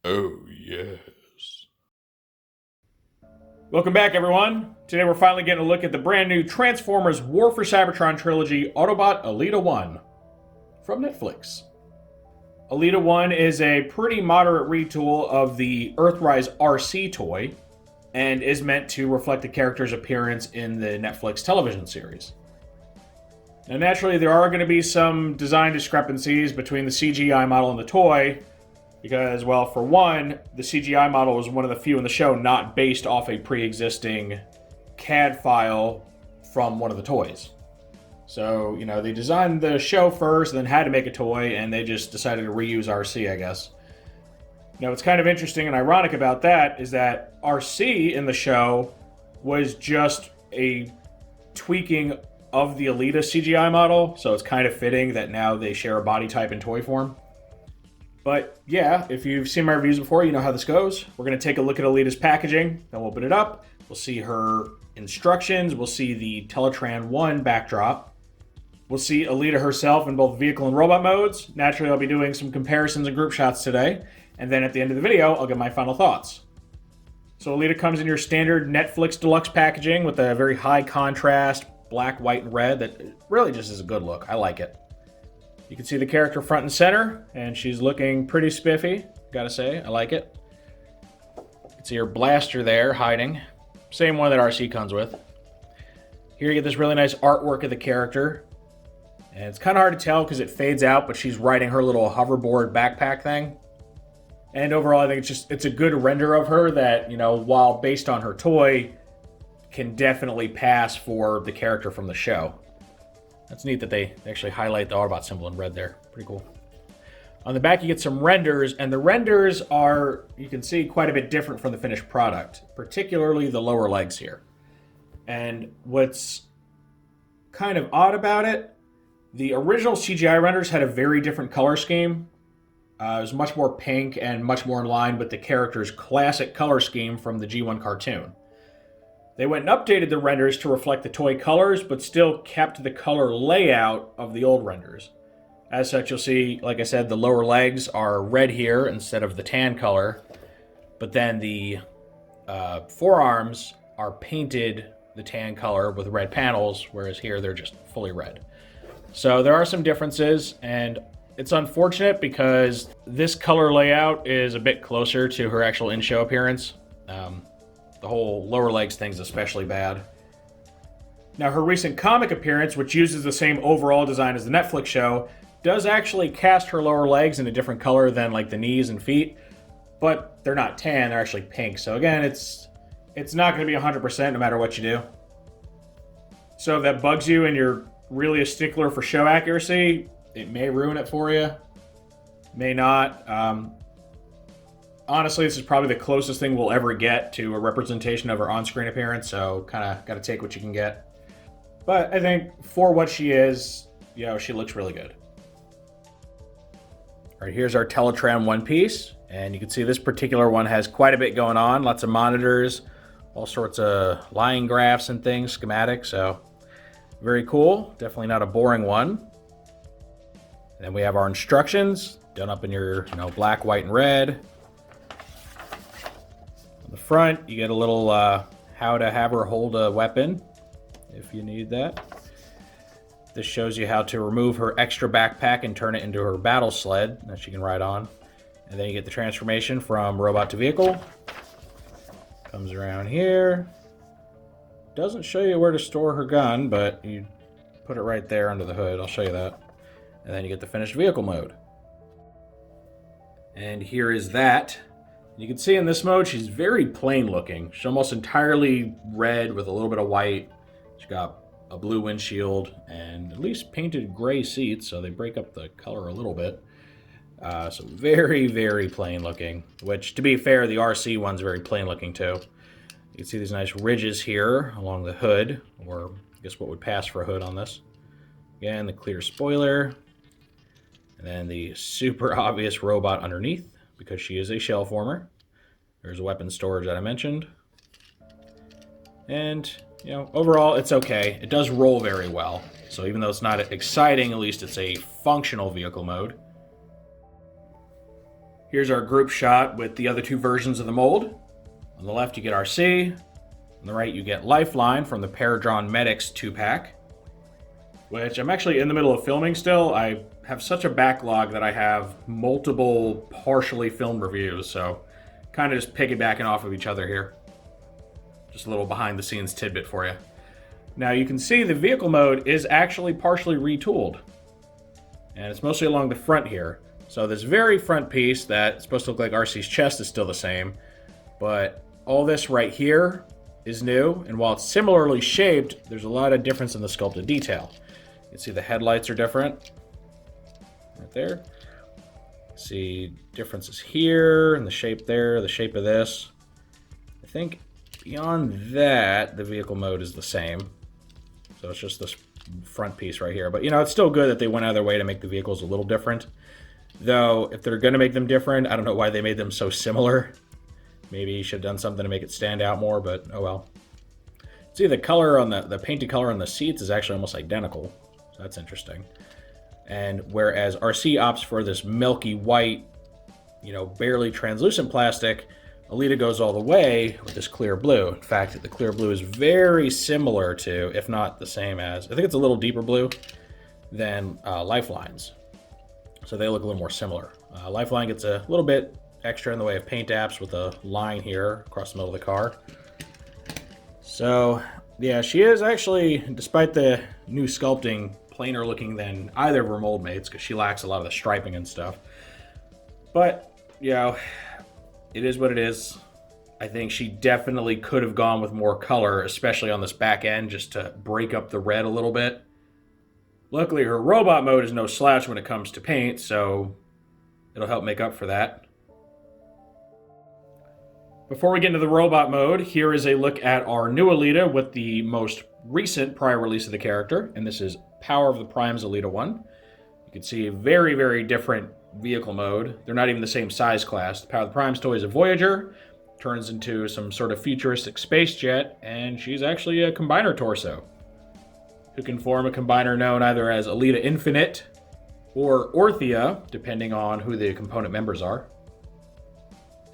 Oh, yes. Welcome back, everyone. Today we're finally getting a look at the brand new Transformers War for Cybertron Trilogy Autobot Elita-1 from Netflix. Elita-1 is a pretty moderate retool of the Earthrise RC toy and is meant to reflect the character's appearance in the Netflix television series. Now, naturally, there are going to be some design discrepancies between the CGI model and the toy, because, well, for one, the CGI model was one of the few in the show not based off a pre-existing CAD file from one of the toys. So, they designed the show first, and then had to make a toy, and they just decided to reuse RC, I guess. Now, what's kind of interesting and ironic about that is that RC in the show was just a tweaking of the Elita CGI model, so it's kind of fitting that now they share a body type in toy form. But yeah, if you've seen my reviews before, you know how this goes. We're going to take a look at Elita's packaging, then we'll open it up. We'll see her instructions. We'll see the Teletran-1 backdrop. We'll see Elita herself in both vehicle and robot modes. Naturally, I'll be doing some comparisons and group shots today. And then at the end of the video, I'll give my final thoughts. So Elita comes in your standard Netflix Deluxe packaging with a very high contrast, black, white, and red that really just is a good look. I like it. You can see the character front and center, and she's looking pretty spiffy, gotta say. I like it. You can see her blaster there, hiding. Same one that RC comes with. Here you get this really nice artwork of the character. And it's kind of hard to tell because it fades out, but she's riding her little hoverboard backpack thing. And overall, I think it's a good render of her that, while based on her toy, can definitely pass for the character from the show. That's neat that they actually highlight the Autobot symbol in red there. Pretty cool. On the back, you get some renders, and the renders are, you can see, quite a bit different from the finished product, particularly the lower legs here. And what's kind of odd about it, the original CGI renders had a very different color scheme. It was much more pink and much more in line with the character's classic color scheme from the G1 cartoon. They went and updated the renders to reflect the toy colors, but still kept the color layout of the old renders. As such, you'll see, like I said, the lower legs are red here instead of the tan color, but then the forearms are painted the tan color with red panels, whereas here they're just fully red. So there are some differences, and it's unfortunate because this color layout is a bit closer to her actual in-show appearance. The whole lower legs thing's especially bad. Now, her recent comic appearance, which uses the same overall design as the Netflix show, does actually cast her lower legs in a different color than like the knees and feet, but they're not tan, they're actually pink. So again, it's not going to be 100% no matter what you do. So if that bugs you and you're really a stickler for show accuracy, it may ruin it for you, may not. Honestly, this is probably the closest thing we'll ever get to a representation of her on-screen appearance, so kind of got to take what you can get. But I think for what she is, she looks really good. All right, here's our Teletran one piece, and you can see this particular one has quite a bit going on, lots of monitors, all sorts of line graphs and things, schematics, so very cool. Definitely not a boring one. And then we have our instructions done up in your black, white, and red. On the front, you get a little how to have her hold a weapon, if you need that. This shows you how to remove her extra backpack and turn it into her battle sled that she can ride on. And then you get the transformation from robot to vehicle. Comes around here. Doesn't show you where to store her gun, but you put it right there under the hood. I'll show you that. And then you get the finished vehicle mode. And here is that. You can see in this mode, she's very plain looking. She's almost entirely red with a little bit of white. She's got a blue windshield and at least painted gray seats, so they break up the color a little bit. So very, very plain looking, which to be fair, the RC one's very plain looking too. You can see these nice ridges here along the hood, or I guess what would pass for a hood on this. Again, the clear spoiler. And then the super obvious robot underneath, because she is a shell former. There's a weapon storage that I mentioned. And, overall, it's okay. It does roll very well. So even though it's not exciting, at least it's a functional vehicle mode. Here's our group shot with the other two versions of the mold. On the left, you get RC. On the right, you get Lifeline from the Paradrawn Medics 2-pack, which I'm actually in the middle of filming still. I have such a backlog that I have multiple partially filmed reviews, so kind of just piggybacking off of each other here. Just a little behind-the-scenes tidbit for you. Now, you can see the vehicle mode is actually partially retooled, and it's mostly along the front here. So this very front piece that's supposed to look like RC's chest is still the same, but all this right here is new, and while it's similarly shaped, there's a lot of difference in the sculpted detail. You can see the headlights are different, right there. See differences here, and the shape there, the shape of this. I think beyond that, the vehicle mode is the same. So it's just this front piece right here. But, you know, it's still good that they went out of their way to make the vehicles a little different. Though, if they're going to make them different, I don't know why they made them so similar. Maybe you should have done something to make it stand out more, but oh well. See, the color on the painted color on the seats is actually almost identical. So that's interesting. And whereas RC opts for this milky white, you know, barely translucent plastic, Elita goes all the way with this clear blue. In fact, the clear blue is very similar to, if not the same as, I think it's a little deeper blue than Lifeline's. So they look a little more similar. Lifeline gets a little bit extra in the way of paint apps with a line here across the middle of the car. So, yeah, she is actually, despite the new sculpting, plainer looking than either of her mold mates, because she lacks a lot of the striping and stuff. But, you know, it is what it is. I think she definitely could have gone with more color, especially on this back end, just to break up the red a little bit. Luckily, her robot mode is no slouch when it comes to paint, so it'll help make up for that. Before we get into the robot mode, here is a look at our new Elita with the most recent prior release of the character, and this is Power of the Primes Elita-1. You can see a very, very different vehicle mode. They're not even the same size class. The Power of the Primes toy is a Voyager, turns into some sort of futuristic space jet, and she's actually a combiner torso, who can form a combiner known either as Elita Infinite or Orthia, depending on who the component members are.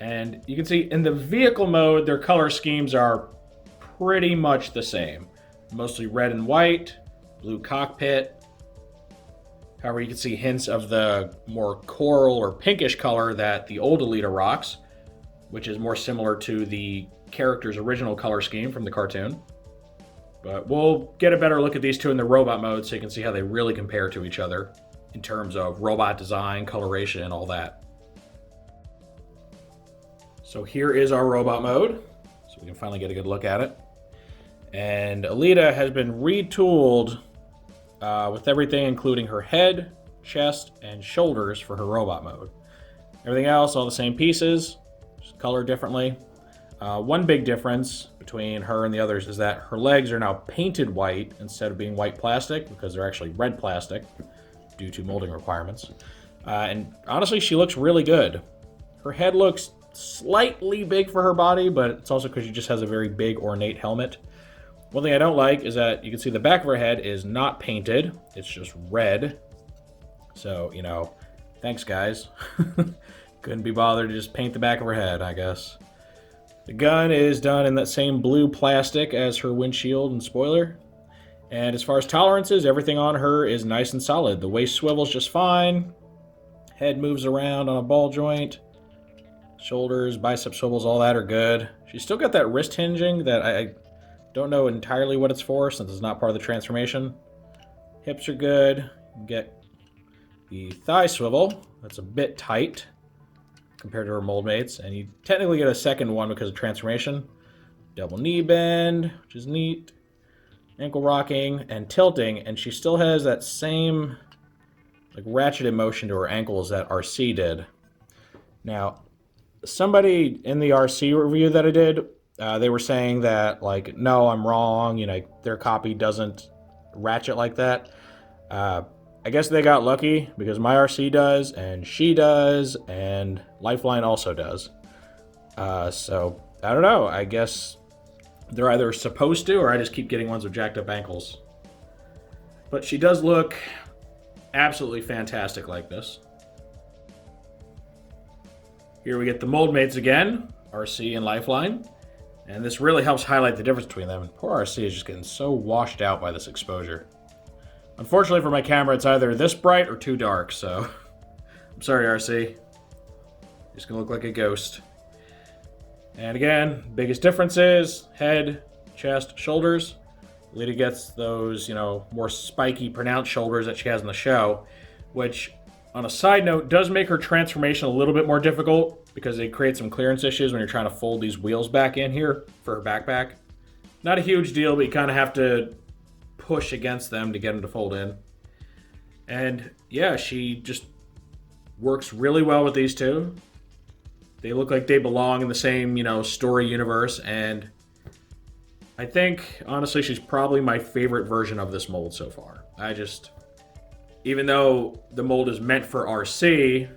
And you can see in the vehicle mode, their color schemes are pretty much the same. Mostly red and white, blue cockpit. However, you can see hints of the more coral or pinkish color that the old Elita rocks, which is more similar to the character's original color scheme from the cartoon. But we'll get a better look at these two in the robot mode so you can see how they really compare to each other in terms of robot design, coloration, and all that. So here is our robot mode, so we can finally get a good look at it. And Elita has been retooled with everything, including her head, chest, and shoulders for her robot mode. Everything else, all the same pieces, just colored differently. One big difference between her and the others is that her legs are now painted white instead of being white plastic, because they're actually red plastic due to molding requirements. And honestly, she looks really good. Her head looks slightly big for her body, but it's also because she just has a very big ornate helmet. One thing I don't like is that you can see the back of her head is not painted, it's just red. So, you know, thanks guys. Couldn't be bothered to just paint the back of her head, I guess. The gun is done in that same blue plastic as her windshield and spoiler. And as far as tolerances, everything on her is nice and solid. The waist swivels just fine. Head moves around on a ball joint. Shoulders, bicep swivels, all that are good. She's still got that wrist hinging that I don't know entirely what it's for since it's not part of the transformation. Hips are good. You get the thigh swivel. That's a bit tight compared to her mold mates. And you technically get a second one because of transformation. Double knee bend, which is neat. Ankle rocking and tilting. And she still has that same like ratcheted motion to her ankles that RC did. Now, somebody in the RC review that I did, they were saying that, like, no, I'm wrong, you know, their copy doesn't ratchet like that. I guess they got lucky because my RC does, and she does, and Lifeline also does. So, I don't know, I guess they're either supposed to, or I just keep getting ones with jacked up ankles. But she does look absolutely fantastic like this. Here we get the mold mates again, RC and Lifeline. And this really helps highlight the difference between them. Poor RC is just getting so washed out by this exposure. Unfortunately for my camera, it's either this bright or too dark, so I'm sorry, RC. You're just gonna look like a ghost. And again, biggest difference is head, chest, shoulders. Elita gets those, more spiky, pronounced shoulders that she has in the show, which, on a side note, does make her transformation a little bit more difficult because it creates some clearance issues when you're trying to fold these wheels back in here for her backpack. Not a huge deal, but you kind of have to push against them to get them to fold in. And yeah, she just works really well with these two. They look like they belong in the same, story universe, and I think, honestly, she's probably my favorite version of this mold so far. Even though the mold is meant for RC,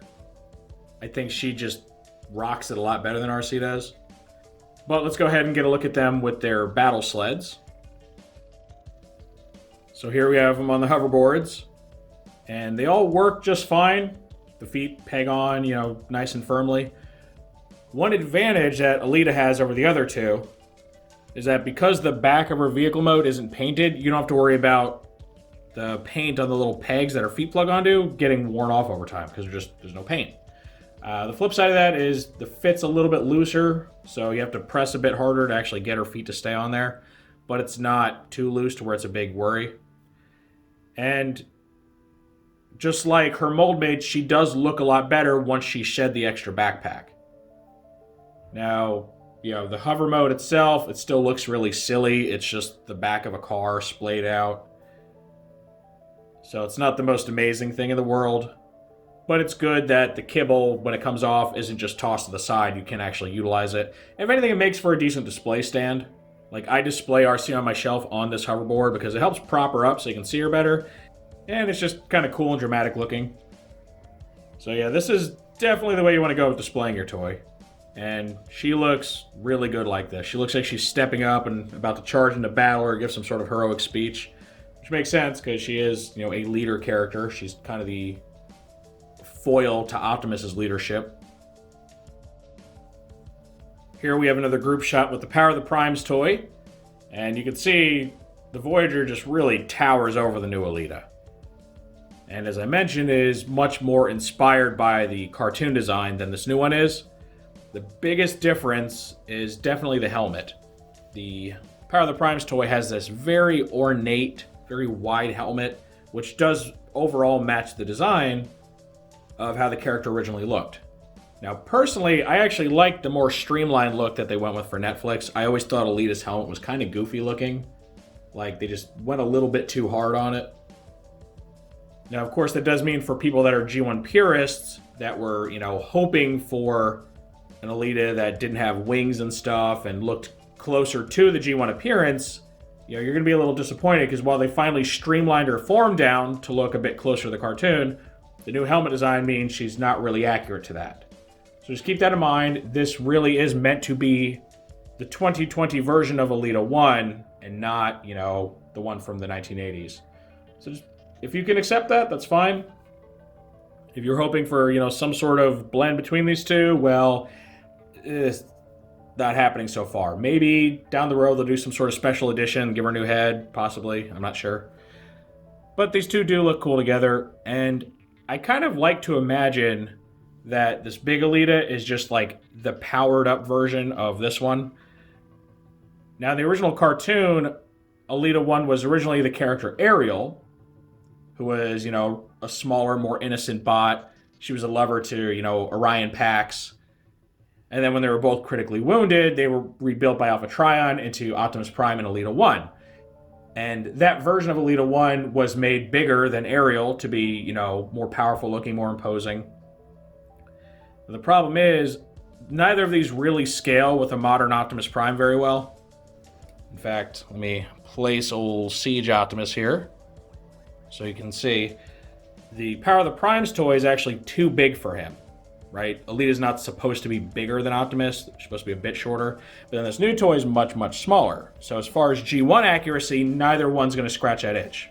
I think she just rocks it a lot better than RC does. But let's go ahead and get a look at them with their battle sleds. So here we have them on the hoverboards, and they all work just fine. The feet peg on, nice and firmly. One advantage that Elita has over the other two is that because the back of her vehicle mode isn't painted, you don't have to worry about the paint on the little pegs that her feet plug onto getting worn off over time because there's no paint. The flip side of that is the fit's a little bit looser, so you have to press a bit harder to actually get her feet to stay on there, but it's not too loose to where it's a big worry. And just like her mold mate, she does look a lot better once she shed the extra backpack. Now, the hover mode itself, it still looks really silly. It's just the back of a car splayed out. So it's not the most amazing thing in the world. But it's good that the kibble, when it comes off, isn't just tossed to the side. You can actually utilize it. If anything, it makes for a decent display stand. Like, I display RC on my shelf on this hoverboard because it helps prop her up so you can see her better. And it's just kind of cool and dramatic looking. So yeah, this is definitely the way you want to go with displaying your toy. And she looks really good like this. She looks like she's stepping up and about to charge into battle or give some sort of heroic speech. Which makes sense because she is, a leader character. She's kind of the foil to Optimus's leadership. Here we have another group shot with the Power of the Primes toy. And you can see the Voyager just really towers over the new Elita. And as I mentioned, it is much more inspired by the cartoon design than this new one is. The biggest difference is definitely the helmet. The Power of the Primes toy has this very ornate, very wide helmet, which does overall match the design of how the character originally looked. Now, personally, I actually liked the more streamlined look that they went with for Netflix. I always thought Elita's helmet was kind of goofy looking. Like, they just went a little bit too hard on it. Now, of course, that does mean for people that are G1 purists that were, hoping for an Elita that didn't have wings and stuff and looked closer to the G1 appearance, you're going to be a little disappointed because while they finally streamlined her form down to look a bit closer to the cartoon, the new helmet design means she's not really accurate to that. So just keep that in mind. This really is meant to be the 2020 version of Elita-1 and not, the one from the 1980s. So just, if you can accept that, that's fine. If you're hoping for, some sort of blend between these two, well, it's not happening so far. Maybe down the road they'll do some sort of special edition, give her a new head, possibly. I'm not sure. But these two do look cool together, and I kind of like to imagine that this big Elita is just like the powered up version of this one. Now, in the original cartoon, Elita-1 was originally the character Ariel, who was, a smaller, more innocent bot. She was a lover to, Orion Pax. And then when they were both critically wounded, they were rebuilt by Alpha Trion into Optimus Prime and Elita-1. And that version of Elita-1 was made bigger than Ariel to be, more powerful looking, more imposing. The problem is, neither of these really scale with a modern Optimus Prime very well. In fact, let me place old Siege Optimus here so you can see. The Power of the Primes toy is actually too big for him, right? Elita's not supposed to be bigger than Optimus. She's supposed to be a bit shorter. But then this new toy is much, much smaller. So as far as G1 accuracy, neither one's going to scratch that itch.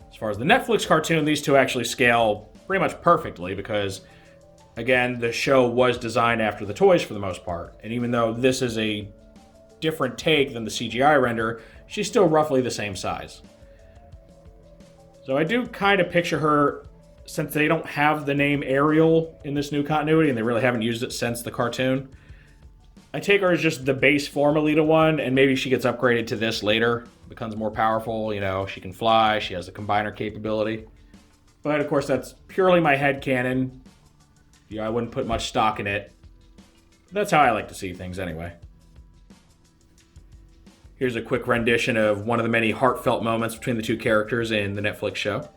As far as the Netflix cartoon, these two actually scale pretty much perfectly because Again, the show was designed after the toys for the most part, and even though this is a different take than the CGI render, she's still roughly the same size. So I do kind of picture her, since they don't have the name Ariel in this new continuity, and they really haven't used it since the cartoon, I take her as just the base form Elita-1, and maybe she gets upgraded to this later, becomes more powerful, you know, she can fly, she has a combiner capability. But of course, that's purely my headcanon. You know, I wouldn't put much stock in it. That's how I like to see things anyway. Here's a quick rendition of one of the many heartfelt moments between the two characters in the Netflix show.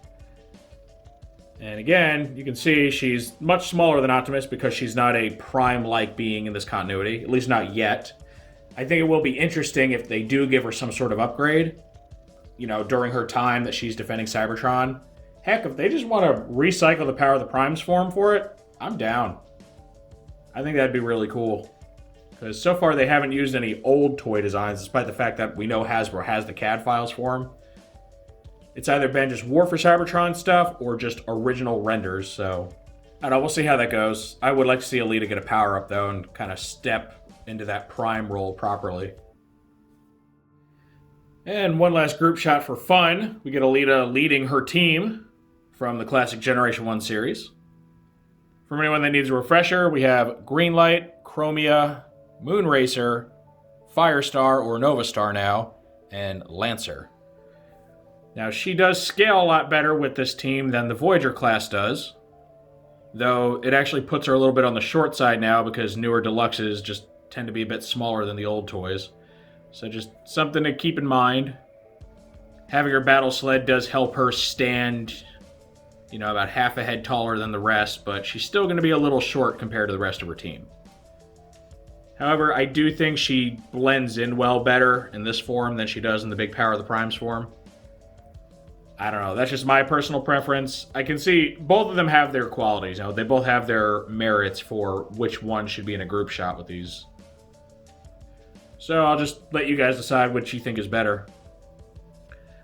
And again, you can see she's much smaller than Optimus because she's not a Prime-like being in this continuity, at least not yet. I think it will be interesting if they do give her some sort of upgrade, you know, during her time that she's defending Cybertron. Heck, if they just want to recycle the Power of the Primes form for it, I'm down. I think that'd be really cool. Because so far they haven't used any old toy designs, despite the fact that we know Hasbro has the CAD files for them. It's either been just War for Cybertron stuff or just original renders, so I don't know, we'll see how that goes. I would like to see Elita get a power-up, though, and kind of step into that Prime role properly. And one last group shot for fun. We get Elita leading her team from the classic Generation 1 series. For anyone that needs a refresher, we have Greenlight, Chromia, Moonracer, Firestar or Nova Star now, and Lancer. Now, she does scale a lot better with this team than the Voyager class does, though it actually puts her a little bit on the short side now because newer Deluxes just tend to be a bit smaller than the old toys. So just something to keep in mind. Having her battle sled does help her stand, you know, about half a head taller than the rest, but she's still going to be a little short compared to the rest of her team. However, I do think she blends in well better in this form than she does in the Big Power of the Primes form. I don't know, that's just my personal preference. I can see both of them have their qualities. You know, they both have their merits for which one should be in a group shot with these. So I'll just let you guys decide which you think is better.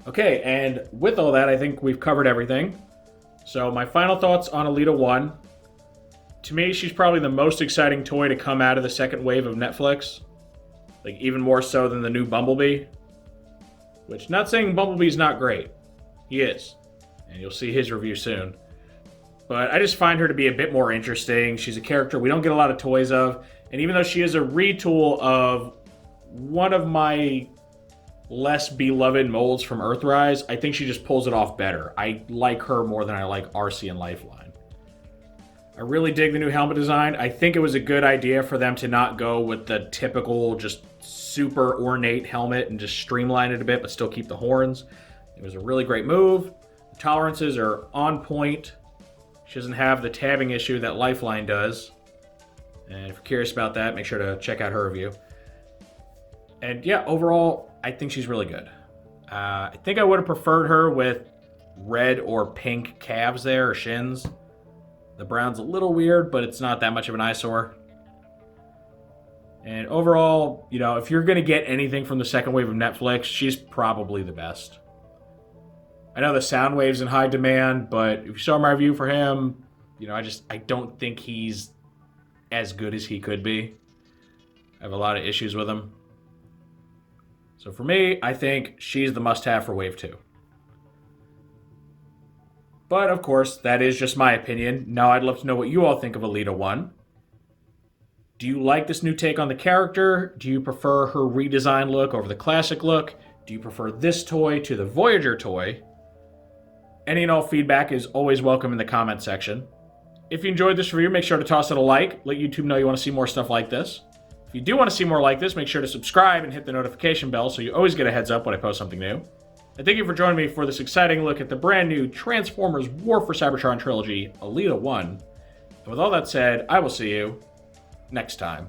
Okay, and with all that, I think we've covered everything. So my final thoughts on Elita-1. To me, she's probably the most exciting toy to come out of the second wave of Netflix. Like, even more so than the new Bumblebee. Which, not saying Bumblebee's not great. He is. And you'll see his review soon. But I just find her to be a bit more interesting. She's a character we don't get a lot of toys of. And even though she is a retool of one of my less beloved molds from Earthrise, I think she just pulls it off better. I like her more than I like Arcee and Lifeline. I really dig the new helmet design. I think it was a good idea for them to not go with the typical just super ornate helmet and just streamline it a bit but still keep the horns. It was a really great move. The tolerances are on point. She doesn't have the tabbing issue that Lifeline does. And if you're curious about that, make sure to check out her review. And yeah, overall, I think she's really good. I think I would have preferred her with red or pink calves there, or shins. The brown's a little weird, but it's not that much of an eyesore. And overall, you know, if you're going to get anything from the second wave of Netflix, she's probably the best. I know the Soundwave's in high demand, but if you saw my review for him, you know, I don't think he's as good as he could be. I have a lot of issues with him. So for me, I think she's the must-have for Wave 2. But, of course, that is just my opinion. Now I'd love to know what you all think of Elita-1. Do you like this new take on the character? Do you prefer her redesigned look over the classic look? Do you prefer this toy to the Voyager toy? Any and all feedback is always welcome in the comment section. If you enjoyed this review, make sure to toss it a like. Let YouTube know you want to see more stuff like this. If you do want to see more like this, make sure to subscribe and hit the notification bell so you always get a heads up when I post something new. And thank you for joining me for this exciting look at the brand new Transformers War for Cybertron trilogy, Elita-1. And with all that said, I will see you next time.